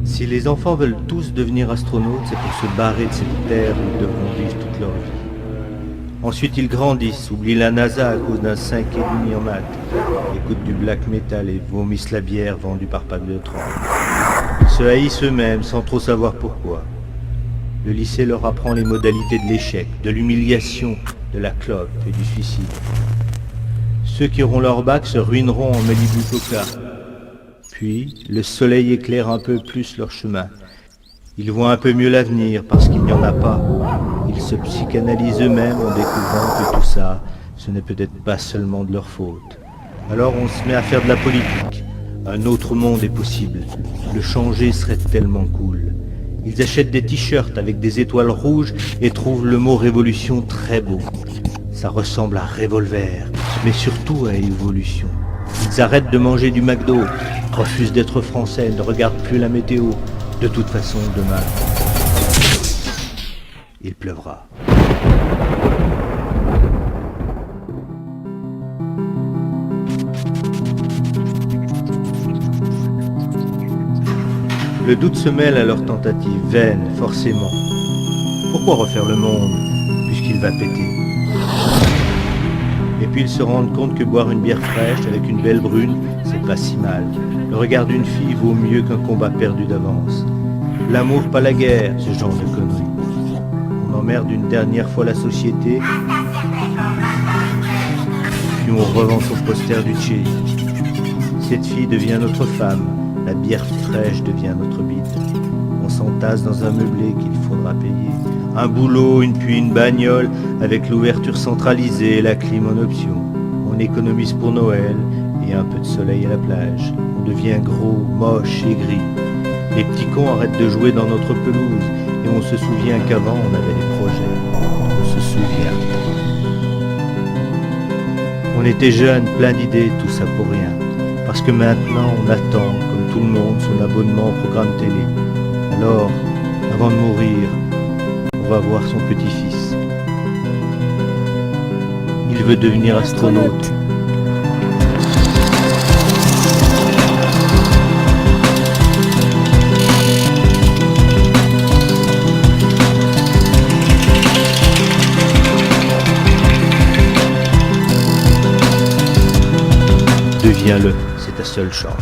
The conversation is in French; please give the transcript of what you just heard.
Si les enfants veulent tous devenir astronautes, c'est pour se barrer de cette terre où ils devront vivre toute leur vie. Ensuite, ils grandissent, oublient la NASA à cause d'un 5,5 en maths, écoutent du black metal et vomissent la bière vendue par Pablo 30. Ils se haïssent eux-mêmes sans trop savoir pourquoi. Le lycée leur apprend les modalités de l'échec, de l'humiliation, de la clope et du suicide. Ceux qui auront leur bac se ruineront en Malibu Coca. Puis, le soleil éclaire un peu plus leur chemin. Ils voient un peu mieux l'avenir parce qu'il n'y en a pas. Ils se psychanalysent eux-mêmes en découvrant que tout ça, ce n'est peut-être pas seulement de leur faute. Alors on se met à faire de la politique. Un autre monde est possible. Le changer serait tellement cool. Ils achètent des t-shirts avec des étoiles rouges et trouvent le mot révolution très beau. Ça ressemble à revolver, mais surtout à évolution. Ils arrêtent de manger du McDo, refusent d'être français, ne regardent plus la météo. De toute façon, demain, il pleuvra. Le doute se mêle à leurs tentatives, vaines, forcément. Pourquoi refaire le monde, puisqu'il va péter? Et puis ils se rendent compte que boire une bière fraîche avec une belle brune, c'est pas si mal. Le regard d'une fille vaut mieux qu'un combat perdu d'avance. L'amour, pas la guerre, ce genre de conneries. On emmerde une dernière fois la société, puis on revend son poster du Che. Cette fille devient notre femme, la bière fraîche devient notre bite. On s'entasse dans un meublé qu'il faudra payer. Un boulot, puis une bagnole, avec l'ouverture centralisée et la clim en option. On économise pour Noël et un peu de soleil à la plage. On devient gros, moche et gris. Les petits cons arrêtent de jouer dans notre pelouse et on se souvient qu'avant on avait des projets. On se souvient. On était jeunes, plein d'idées, tout ça pour rien. Parce que maintenant on attend, comme tout le monde, son abonnement au programme télé. Alors, avant de mourir, on va voir son petit-fils. Il veut devenir astronaute. Deviens-le, c'est ta seule chance.